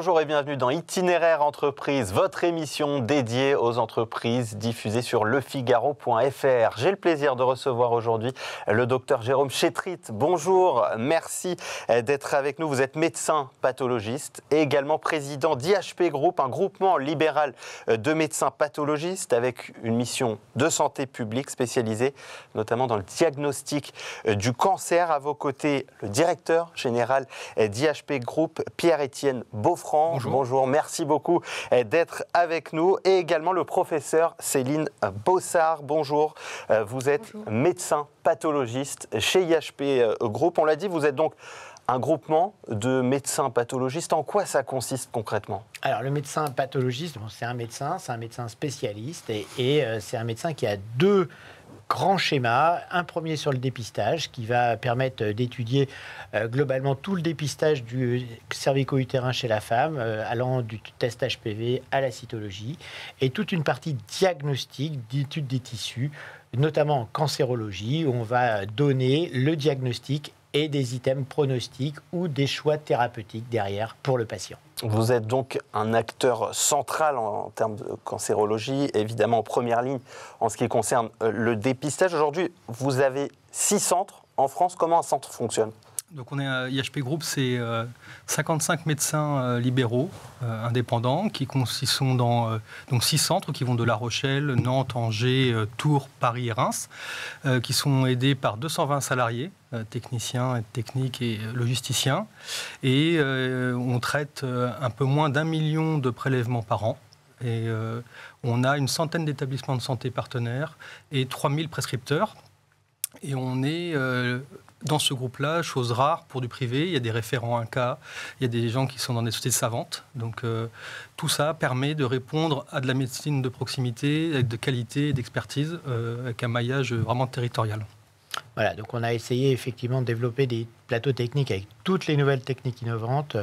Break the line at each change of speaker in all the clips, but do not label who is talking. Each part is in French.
Bonjour et bienvenue dans Itinéraire Entreprise, votre émission dédiée aux entreprises diffusée sur lefigaro.fr. J'ai le plaisir de recevoir aujourd'hui le docteur Jérôme Chétrit. Bonjour, merci d'être avec nous. Vous êtes médecin pathologiste et également président d'IHP Group, un groupement libéral de médecins pathologistes avec une mission de santé publique spécialisée notamment dans le diagnostic du cancer. À vos côtés, le directeur général d'IHP Group, Pierre-Étienne Beaufranc.
Bonjour.
Bonjour, merci beaucoup d'être avec nous. Et également le professeur Céline Bossard. Bonjour, vous êtes médecin pathologiste chez IHP Group. On l'a dit, vous êtes donc un groupement de médecins pathologistes. En quoi ça consiste concrètement ?
Alors, le médecin pathologiste, c'est un médecin spécialiste et c'est un médecin qui a deux grands schémas. Un premier sur le dépistage qui va permettre d'étudier globalement tout le dépistage du cervico-utérin chez la femme, allant du test HPV à la cytologie, et toute une partie diagnostique, d'étude des tissus, notamment en cancérologie, où on va donner le diagnostic et des items pronostiques ou des choix thérapeutiques derrière pour le patient.
Vous êtes donc un acteur central en termes de cancérologie, évidemment en première ligne en ce qui concerne le dépistage. Aujourd'hui, vous avez 6 centres en France. Comment un centre fonctionne ?
Donc on est à IHP Group, c'est 55 médecins libéraux indépendants qui sont dans donc 6 centres qui vont de La Rochelle, Nantes, Angers, Tours, Paris et Reims, qui sont aidés par 220 salariés, techniciens, techniques et logisticiens. Et on traite un peu moins d'1 million de prélèvements par an. Et on a une centaine d'établissements de santé partenaires et 3000 prescripteurs. Et on est dans ce groupe-là, chose rare pour du privé. Il y a des référents 1K, il y a des gens qui sont dans des sociétés savantes. Donc tout ça permet de répondre à de la médecine de proximité, avec de qualité et d'expertise, avec un maillage vraiment territorial.
Voilà, donc on a essayé effectivement de développer des plateaux techniques avec toutes les nouvelles techniques innovantes,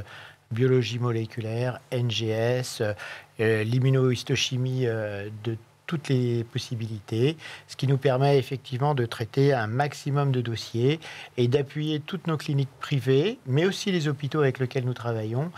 biologie moléculaire, NGS, l'immunohistochimie de toutes les possibilités, ce qui nous permet effectivement de traiter un maximum de dossiers et d'appuyer toutes nos cliniques privées, mais aussi les hôpitaux avec lesquels nous travaillons,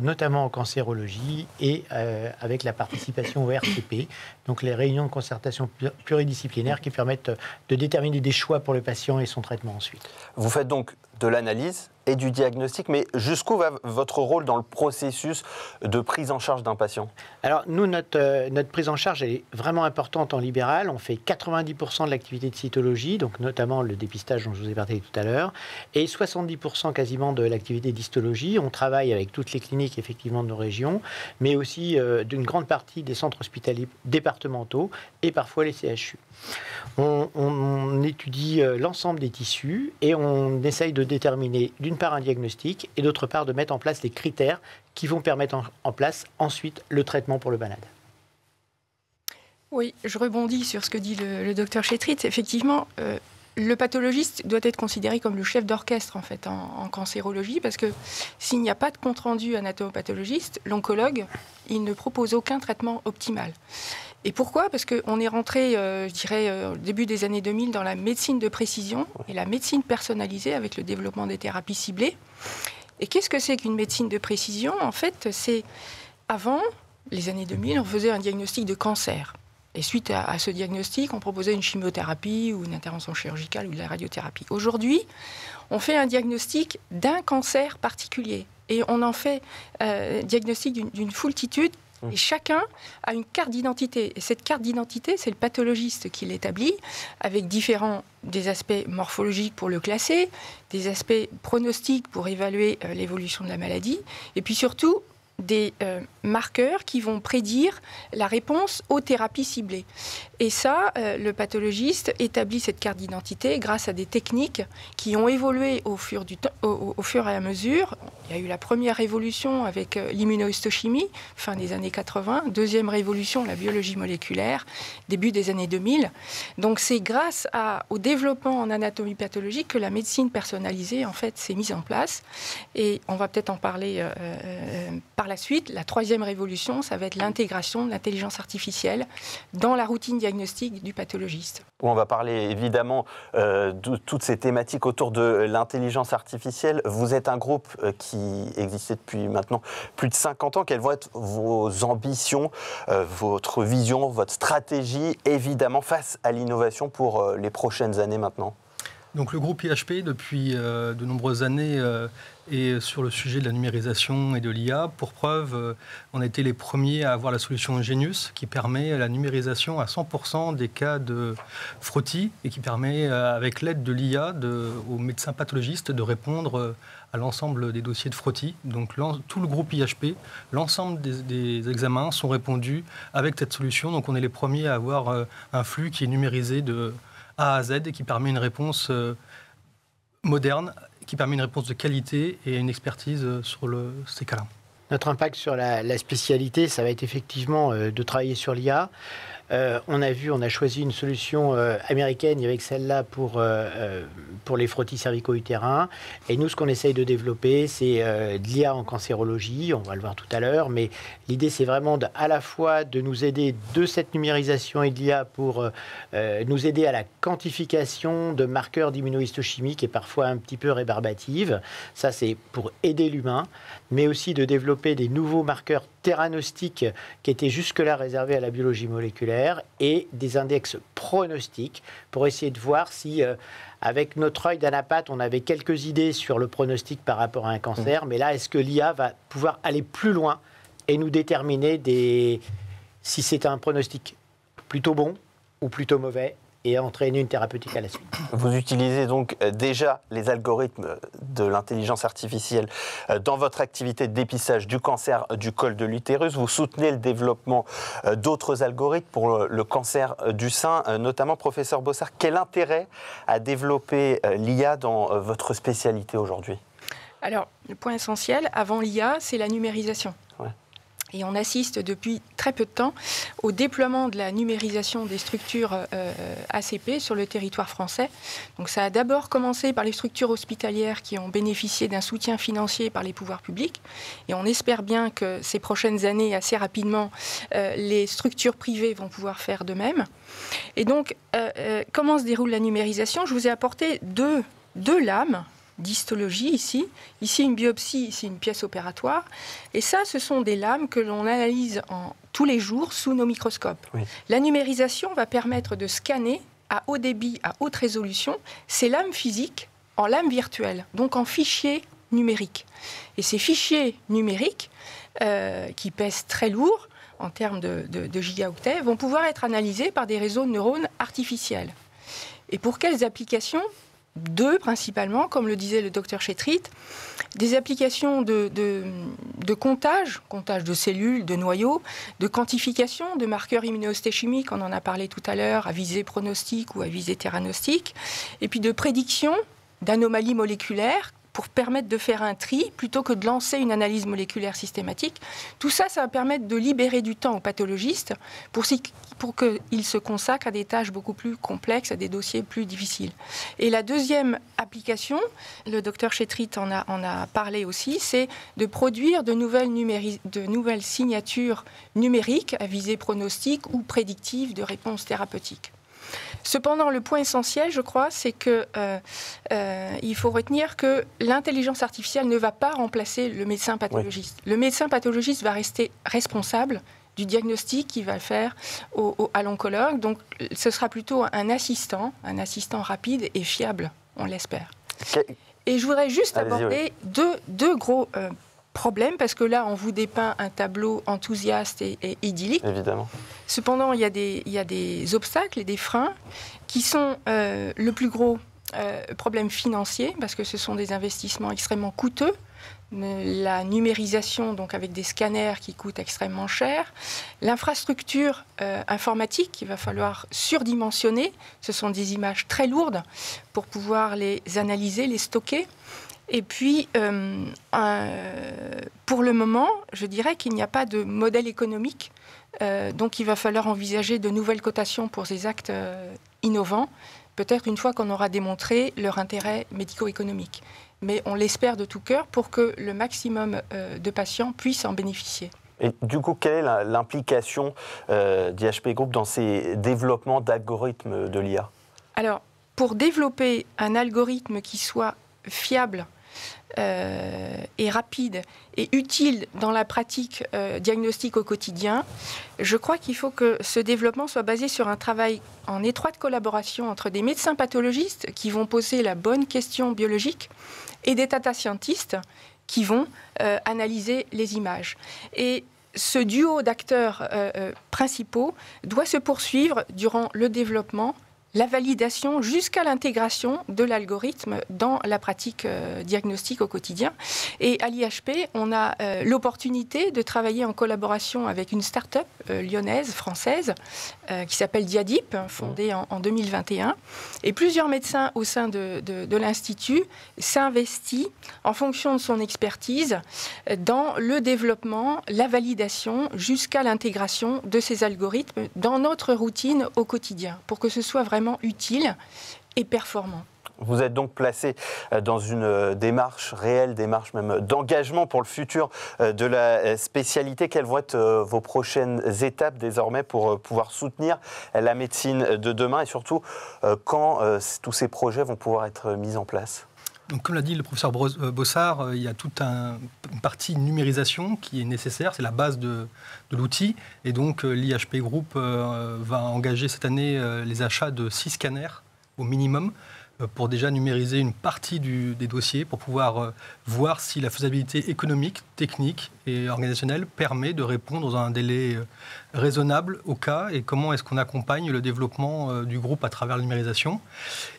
notamment en cancérologie et avec la participation au RCP, donc les réunions de concertation pluridisciplinaires qui permettent de déterminer des choix pour le patient et son traitement ensuite.
Vous faites donc de l'analyse et du diagnostic, mais jusqu'où va votre rôle dans le processus de prise en charge d'un patient ?
Alors nous, notre prise en charge elle est vraiment importante en libéral. On fait 90% de l'activité de cytologie, donc notamment le dépistage dont je vous ai parlé tout à l'heure, et 70% quasiment de l'activité d'histologie. On travaille avec toutes les cliniques effectivement de nos régions, mais aussi d'une grande partie des centres hospitaliers départementaux et parfois les CHU. On étudie l'ensemble des tissus et on essaye de déterminer d'une part un diagnostic et d'autre part de mettre en place les critères qui vont permettre en place ensuite le traitement pour le malade.
Oui, je rebondis sur ce que dit le docteur Chétrit. Effectivement, le pathologiste doit être considéré comme le chef d'orchestre en fait en cancérologie, parce que s'il n'y a pas de compte-rendu anatomopathologiste, l'oncologue, il ne propose aucun traitement optimal. Et pourquoi ? Parce qu'on est rentré, je dirais, au début des années 2000 dans la médecine de précision et la médecine personnalisée avec le développement des thérapies ciblées. Et qu'est-ce que c'est qu'une médecine de précision ? En fait, c'est avant les années 2000, on faisait un diagnostic de cancer. Et suite à ce diagnostic, on proposait une chimiothérapie ou une intervention chirurgicale ou de la radiothérapie. Aujourd'hui, on fait un diagnostic d'un cancer particulier. Et on en fait diagnostic d'une foultitude. Et chacun a une carte d'identité. Et cette carte d'identité, c'est le pathologiste qui l'établit, avec des aspects morphologiques pour le classer, des aspects pronostiques pour évaluer l'évolution de la maladie, et puis surtout des marqueurs qui vont prédire la réponse aux thérapies ciblées. Et ça, le pathologiste établit cette carte d'identité grâce à des techniques qui ont évolué au fur et à mesure. Il y a eu la première révolution avec l'immunohistochimie, fin des années 80. Deuxième révolution, la biologie moléculaire, début des années 2000. Donc c'est grâce au développement en anatomie pathologique que la médecine personnalisée, en fait, s'est mise en place. Et on va peut-être en parler par la la suite, la troisième révolution, ça va être l'intégration de l'intelligence artificielle dans la routine diagnostique du pathologiste.
On va parler évidemment de toutes ces thématiques autour de l'intelligence artificielle. Vous êtes un groupe qui existait depuis maintenant plus de 50 ans. Quelles vont être vos ambitions, votre vision, votre stratégie, évidemment, face à l'innovation pour les prochaines années maintenant ?
Donc le groupe IHP, depuis de nombreuses années, est sur le sujet de la numérisation et de l'IA. Pour preuve, on a été les premiers à avoir la solution Genius, qui permet la numérisation à 100% des cas de frottis et qui permet, avec l'aide de l'IA, aux médecins pathologistes de répondre à l'ensemble des dossiers de frottis. Donc tout le groupe IHP, l'ensemble des examens sont répondus avec cette solution. Donc on est les premiers à avoir un flux qui est numérisé de A à Z et qui permet une réponse moderne, qui permet une réponse de qualité et une expertise sur ces cas-là.
Notre impact sur la spécialité, ça va être effectivement de travailler sur l'IA. On a choisi une solution américaine avec celle-là pour les frottis cervico-utérins. Et nous, ce qu'on essaye de développer, c'est de l'IA en cancérologie. On va le voir tout à l'heure. Mais l'idée, c'est vraiment à la fois de nous aider de cette numérisation et de l'IA pour nous aider à la quantification de marqueurs d'immunohistochimie qui est parfois un petit peu rébarbative. Ça, c'est pour aider l'humain. Mais aussi de développer des nouveaux marqueurs théranostiques qui étaient jusque-là réservés à la biologie moléculaire et des index pronostiques pour essayer de voir si, avec notre œil d'anapathe, on avait quelques idées sur le pronostic par rapport à un cancer. Mais là, est-ce que l'IA va pouvoir aller plus loin et nous déterminer si c'est un pronostic plutôt bon ou plutôt mauvais et entraîner une thérapeutique à la suite.
Vous utilisez donc déjà les algorithmes de l'intelligence artificielle dans votre activité de dépistage du cancer du col de l'utérus. Vous soutenez le développement d'autres algorithmes pour le cancer du sein, notamment, professeur Bossard. Quel intérêt à développer l'IA dans votre spécialité aujourd'hui ?
Alors, le point essentiel, avant l'IA, c'est la numérisation.
Ouais.
Et on assiste depuis très peu de temps au déploiement de la numérisation des structures ACP sur le territoire français. Donc ça a d'abord commencé par les structures hospitalières qui ont bénéficié d'un soutien financier par les pouvoirs publics. Et on espère bien que ces prochaines années, assez rapidement, les structures privées vont pouvoir faire de même. Et donc, comment se déroule la numérisation ? Je vous ai apporté deux lames d'histologie ici. Ici, une biopsie, ici, une pièce opératoire. Et ça, ce sont des lames que l'on analyse tous les jours sous nos microscopes. Oui. La numérisation va permettre de scanner à haut débit, à haute résolution, ces lames physiques en lames virtuelles, donc en fichiers numériques. Et ces fichiers numériques, qui pèsent très lourd en termes de gigaoctets, vont pouvoir être analysés par des réseaux de neurones artificiels. Et pour quelles applications ? Deux, principalement, comme le disait le docteur Chetrit, des applications de comptage de cellules, de noyaux, de quantification de marqueurs immunohistochimiques, on en a parlé tout à l'heure, à visée pronostique ou à visée théranostiques, et puis de prédiction d'anomalies moléculaires pour permettre de faire un tri plutôt que de lancer une analyse moléculaire systématique. Tout ça, ça va permettre de libérer du temps aux pathologistes pour qu'ils se consacrent à des tâches beaucoup plus complexes, à des dossiers plus difficiles. Et la deuxième application, le docteur Chetrit en a parlé aussi, c'est de produire de nouvelles signatures numériques à visée pronostique ou prédictive de réponse thérapeutique. Cependant, le point essentiel, je crois, c'est qu'il faut retenir que l'intelligence artificielle ne va pas remplacer le médecin pathologiste. Oui. Le médecin pathologiste va rester responsable du diagnostic qu'il va faire à l'oncologue. Donc, ce sera plutôt un assistant rapide et fiable, on l'espère. Et je voudrais juste aborder deux gros problème, parce que là, on vous dépeint un tableau enthousiaste et idyllique.
Évidemment.
Cependant, il y a des obstacles et des freins qui sont le plus gros problème financier, parce que ce sont des investissements extrêmement coûteux. La numérisation, donc avec des scanners qui coûtent extrêmement cher. L'infrastructure informatique qu'il va falloir surdimensionner. Ce sont des images très lourdes pour pouvoir les analyser, les stocker. Et puis, pour le moment, je dirais qu'il n'y a pas de modèle économique. Donc, il va falloir envisager de nouvelles cotations pour ces actes innovants. peut-être une fois qu'on aura démontré leur intérêt médico-économique. Mais on l'espère de tout cœur pour que le maximum de patients puissent en bénéficier.
Et du coup, quelle est l'implication d'IHP Group dans ces développements d'algorithmes de l'IA?
Alors, pour développer un algorithme qui soit fiable et rapide et utile dans la pratique diagnostique au quotidien, je crois qu'il faut que ce développement soit basé sur un travail en étroite collaboration entre des médecins pathologistes qui vont poser la bonne question biologique et des data scientists qui vont analyser les images. Et ce duo d'acteurs principaux doit se poursuivre durant le développement, la validation jusqu'à l'intégration de l'algorithme dans la pratique diagnostique au quotidien. Et à l'IHP, on a l'opportunité de travailler en collaboration avec une start-up lyonnaise, française, qui s'appelle Diadip, fondée en 2021. Et plusieurs médecins au sein de l'Institut s'investissent en fonction de son expertise dans le développement, la validation jusqu'à l'intégration de ces algorithmes dans notre routine au quotidien, pour que ce soit vraiment utile et performant.
Vous êtes donc placé dans une démarche réelle, démarche même d'engagement pour le futur de la spécialité. Quelles vont être vos prochaines étapes désormais pour pouvoir soutenir la médecine de demain et surtout quand tous ces projets vont pouvoir être mis en place?
Donc, comme l'a dit le professeur Bossard, il y a toute une partie numérisation qui est nécessaire, c'est la base de l'outil. Et donc, l'IHP Group va engager cette année les achats de 6 scanners au minimum pour déjà numériser une partie des dossiers, pour pouvoir voir si la faisabilité économique, technique et organisationnelle permet de répondre dans un délai raisonnable au cas et comment est-ce qu'on accompagne le développement du groupe à travers la numérisation.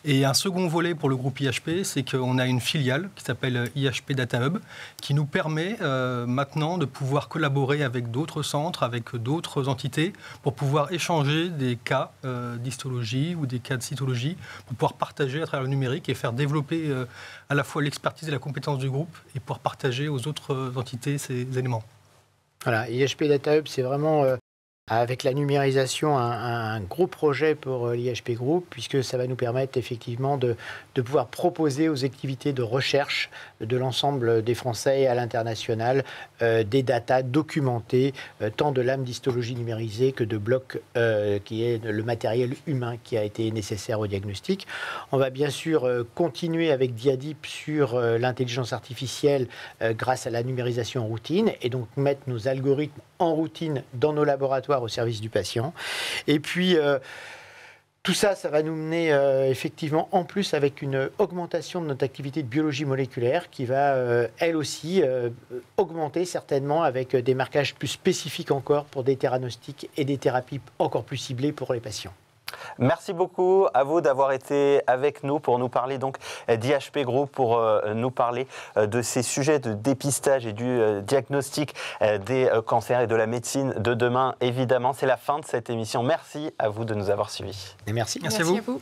Et un second volet pour le groupe IHP, c'est qu'on a une filiale qui s'appelle IHP Data Hub qui nous permet maintenant de pouvoir collaborer avec d'autres centres, avec d'autres entités pour pouvoir échanger des cas d'histologie ou des cas de cytologie pour pouvoir partager à travers le numérique et faire développer à la fois l'expertise et la compétence du groupe et pouvoir partager aux autres entités ces éléments.
Voilà, IHP Data Hub, c'est vraiment, avec la numérisation, un gros projet pour l'IHP Group, puisque ça va nous permettre effectivement de pouvoir proposer aux activités de recherche de l'ensemble des Français à l'international des datas documentées, tant de lames d'histologie numérisée que de blocs qui est le matériel humain qui a été nécessaire au diagnostic. On va bien sûr continuer avec Diadip sur l'intelligence artificielle grâce à la numérisation en routine et donc mettre nos algorithmes en routine dans nos laboratoires au service du patient. Et puis, tout ça, ça va nous mener effectivement en plus avec une augmentation de notre activité de biologie moléculaire qui va, elle aussi, augmenter certainement avec des marquages plus spécifiques encore pour des thérapeutiques et des thérapies encore plus ciblées pour les patients.
Merci beaucoup à vous d'avoir été avec nous pour nous parler donc d'IHP Group, pour nous parler de ces sujets de dépistage et du diagnostic des cancers et de la médecine de demain. Évidemment, c'est la fin de cette émission. Merci à vous de nous avoir suivis.
Et merci.
Merci à vous.